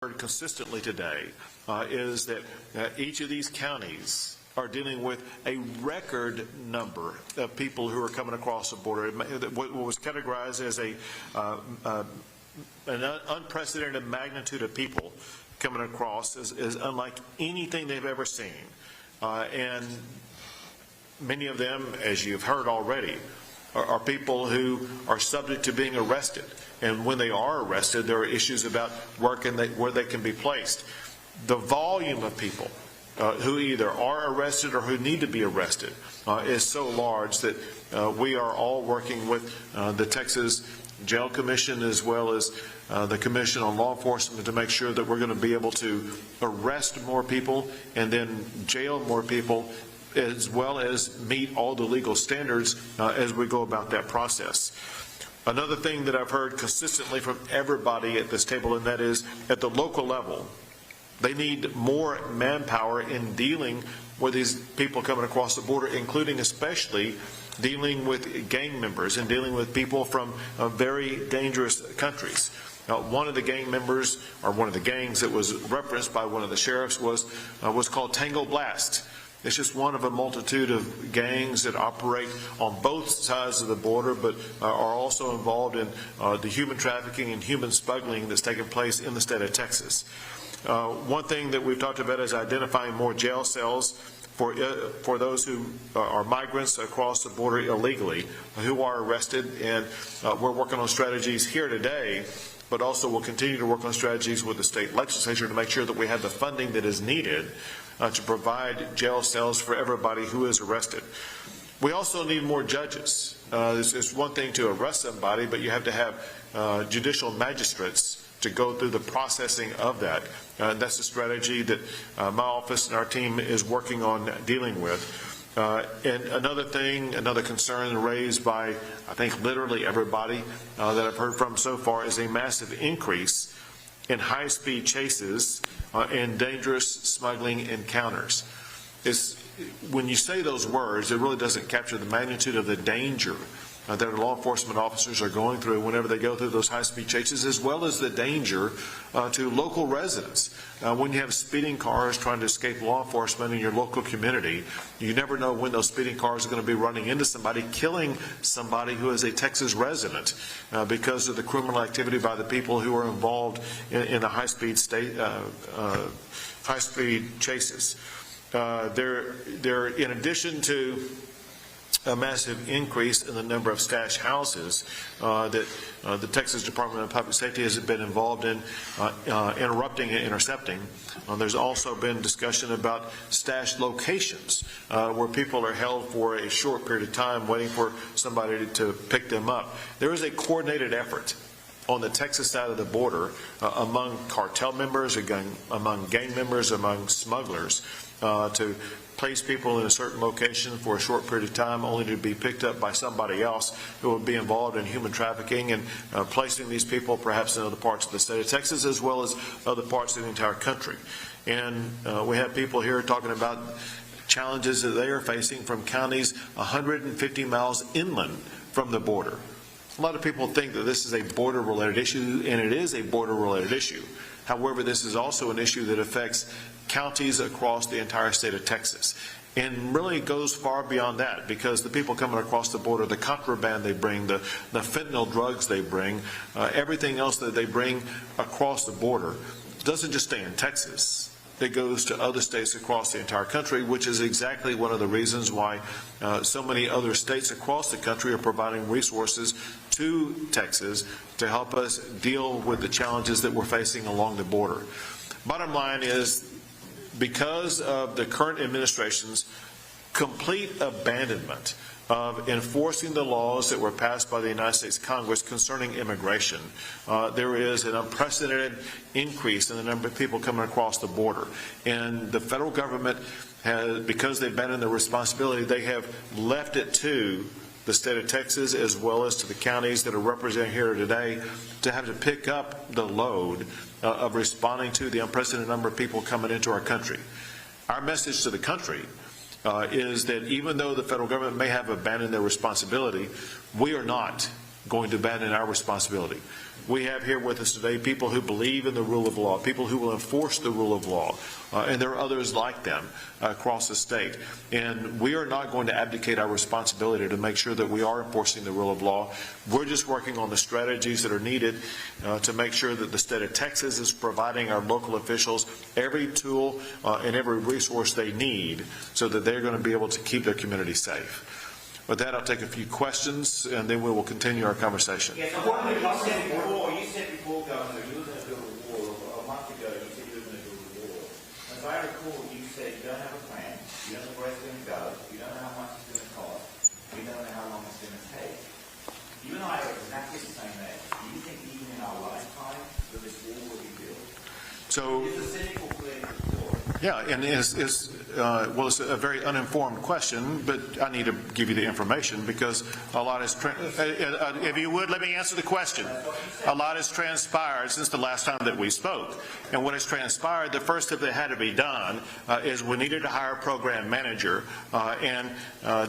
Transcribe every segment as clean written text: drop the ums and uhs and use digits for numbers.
heard consistently today is that each of these counties are dealing with a record number of people who are coming across the border. What was categorized as an unprecedented magnitude of people coming across is unlike anything they've ever seen. And many of them, as you've heard already, are people who are subject to being arrested. And when they are arrested, there are issues about where they can be placed. The volume of people who either are arrested or who need to be arrested is so large that we are all working with the Texas Jail Commission as well as the Commission on Law Enforcement to make sure that we're going to be able to arrest more people and then jail more people, as well as meet all the legal standards as we go about that process. Another thing that I've heard consistently from everybody at this table, and that is at the local level, they need more manpower in dealing with these people coming across the border, including especially dealing with gang members and dealing with people from very dangerous countries. One of the gang members, or one of the gangs that was referenced by one of the sheriffs was called Tango Blast. It's just one of a multitude of gangs that operate on both sides of the border, but are also involved in the human trafficking and human smuggling that's taking place in the state of Texas. One thing that we've talked about is identifying more jail cells for those who are migrants across the border illegally, who are arrested, and we're working on strategies here today, but also we'll continue to work on strategies with the state legislature to make sure that we have the funding that is needed to provide jail cells for everybody who is arrested. We also need more judges. It's one thing to arrest somebody, but you have to have judicial magistrates to go through the processing of that. That's a strategy that my office and our team is working on dealing with. And another concern raised by, I think, literally everybody that I've heard from so far is a massive increase in high-speed chases and dangerous smuggling encounters. When you say those words, it really doesn't capture the magnitude of the danger that our law enforcement officers are going through whenever they go through those high-speed chases, as well as the danger to local residents. When you have speeding cars trying to escape law enforcement in your local community, you never know when those speeding cars are going to be running into somebody, killing somebody who is a Texas resident because of the criminal activity by the people who are involved in the high-speed chases. In addition to a massive increase in the number of stash houses that the Texas Department of Public Safety has been involved in interrupting and intercepting. There's also been discussion about stash locations where people are held for a short period of time waiting for somebody to pick them up. There is a coordinated effort on the Texas side of the border among cartel members, among gang members, among smugglers to place people in a certain location for a short period of time only to be picked up by somebody else who will be involved in human trafficking and placing these people perhaps in other parts of the state of Texas as well as other parts of the entire country. And we have people here talking about challenges that they are facing from counties 150 miles inland from the border. A lot of people think that this is a border-related issue, and it is a border-related issue. However, this is also an issue that affects counties across the entire state of Texas. And really goes far beyond that, because the people coming across the border, the contraband they bring, the fentanyl drugs they bring, everything else that they bring across the border doesn't just stay in Texas. It goes to other states across the entire country, which is exactly one of the reasons why so many other states across the country are providing resources to Texas to help us deal with the challenges that we're facing along the border. Bottom line is, because of the current administration's complete abandonment of enforcing the laws that were passed by the United States Congress concerning immigration, there is an unprecedented increase in the number of people coming across the border. And the federal government has, because they've abandoned their responsibility, they have left it to the state of Texas as well as to the counties that are represented here today to have to pick up the load of responding to the unprecedented number of people coming into our country. Our message to the country is that even though the federal government may have abandoned their responsibility, we are not going to abandon our responsibility. We have here with us today people who believe in the rule of law, people who will enforce the rule of law, and there are others like them across the state. And we are not going to abdicate our responsibility to make sure that we are enforcing the rule of law. We're just working on the strategies that are needed to make sure that the state of Texas is providing our local officials every tool and every resource they need so that they're going to be able to keep their community safe. With that, I'll take a few questions, and then we will continue our conversation. Yes, you said before, Governor, you were going to build a wall. A month ago, you said you were going to build a wall. As I recall, you said you don't have a plan, you don't know where it's going to go, you don't know how much it's going to cost, you don't know how long it's going to take. You and I are exactly the same age. Do you think even in our lifetime that this wall will be built? So, it's a cynical political story. Yeah, and well, it's a very uninformed question, but I need to give you the information because a lot has, if you would, let me answer the question. A lot has transpired since the last time that we spoke. And what has transpired, the first step that had to be done is we needed to hire a program manager, and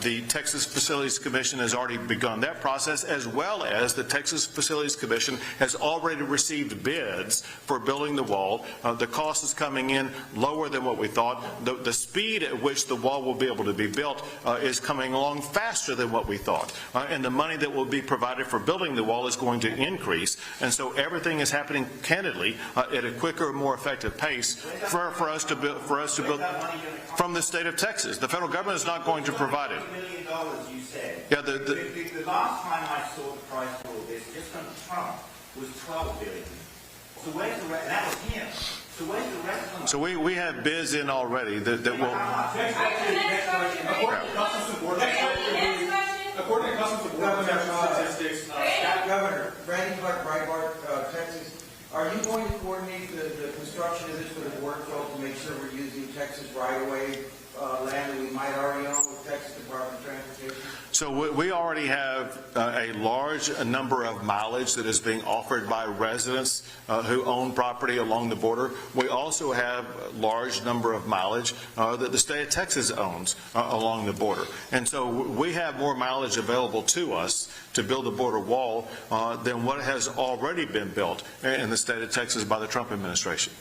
the Texas Facilities Commission has already begun that process, as well as the Texas Facilities Commission has already received bids for building the wall. The cost is coming in lower than what we thought. The speed at which the wall will be able to be built is coming along faster than what we thought. And the money that will be provided for building the wall is going to increase. And so everything is happening candidly at a quicker, more effective pace for us to build from the state of Texas. The federal government is not going to provide it. $1 million, you said. Yeah, the last time I saw the price for all this, just under Trump, was $12 billion. So where's the rest? That was him. So where's the rest of them? So we have bids in already that will. According to Customs and Border Protection statistics, Governor Brandon Clark, Breitbart, Texas, are you going to coordinate the construction of this for the border patrol to make sure we're using Texas right-of-way land that we might already own with Texas Department of Transportation? So we already have a large number of mileage that is being offered by residents who own property along the border. We also have a large number of mileage that the state of Texas owns along the border. And so we have more mileage available to us to build a border wall than what has already been built in the state of Texas by the Trump administration.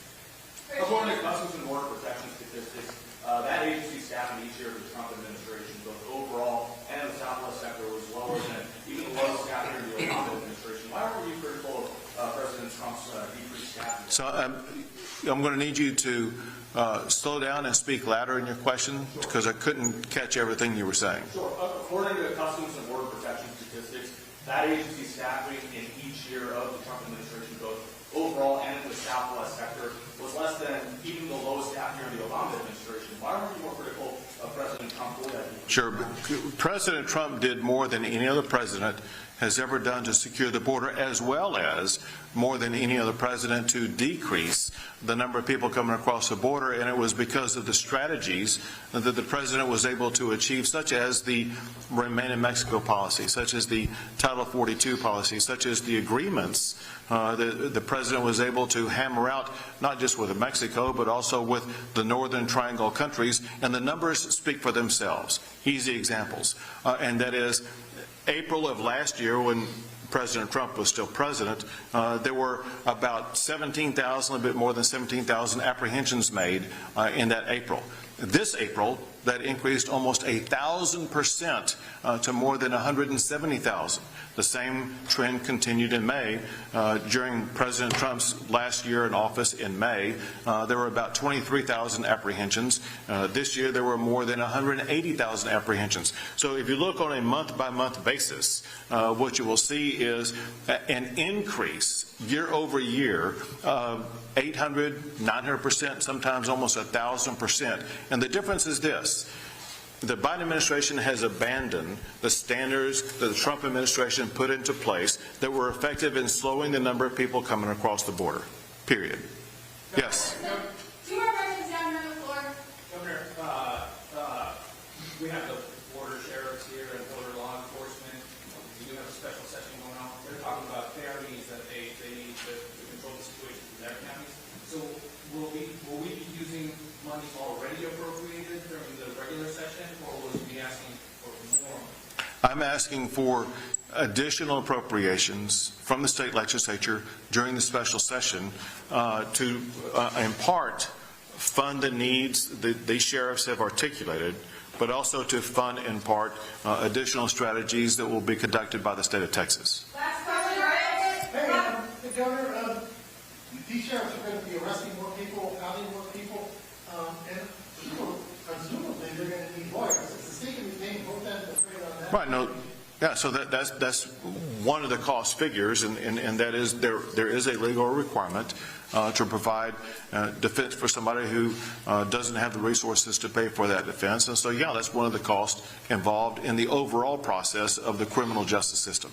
According to Customs and Border Protection statistics, that agency staffing each year of the Trump administration, both overall and in the Southwest sector, was lower than even the lowest staffing in the Obama administration. Why were you critical of President Trump's decreased staffing? So I'm going to need you to slow down and speak louder in your question because I couldn't catch everything you were saying. Sure. According to Customs and Border Protection statistics, that agency staffing in each year of the Trump administration, both overall and in the Southwest sector, was less than even the lowest staffing in the Obama administration. Why were you more critical of President Trump for that? Sure. President Trump did more than any other president has ever done to secure the border, as well as more than any other president to decrease the number of people coming across the border. And it was because of the strategies that the president was able to achieve, such as the Remain in Mexico policy, such as the Title 42 policy, such as the agreements the president was able to hammer out, not just with Mexico, but also with the Northern Triangle countries. And the numbers speak for themselves. Easy examples. And that is, April of last year, when President Trump was still president, there were about 17,000, a bit more than 17,000 apprehensions made in that April. This April, that increased almost 1,000% to more than 170,000. The same trend continued in May. During President Trump's last year in office in May, there were about 23,000 apprehensions. This year there were more than 180,000 apprehensions. So if you look on a month-by-month basis, what you will see is an increase year over year of 800, 900%, sometimes almost 1,000%. And the difference is this. The Biden administration has abandoned the standards that the Trump administration put into place that were effective in slowing the number of people coming across the border. Period. Yes. Two more questions down on the floor. Governor, we have the border sheriffs here and border law enforcement. We do have a special session going on. They're talking about counties that they need to control the situation in their counties. So will we be using money already appropriated during the regular session, or will we be asking for more? I'm asking for additional appropriations from the state legislature during the special session to, in part, fund the needs that these sheriffs have articulated, but also to fund, in part, additional strategies that will be conducted by the state of Texas. Last question, right? Hey, the governor, these sheriffs are going to be arresting more people, outing more people, and presumably they're going to need lawyers. It's the state of the game, both ends are afraid on that. Right, no, yeah, so that's one of the cost figures, and that is there is a legal requirement to provide defense for somebody who doesn't have the resources to pay for that defense. And so, yeah, that's one of the costs involved in the overall process of the criminal justice system.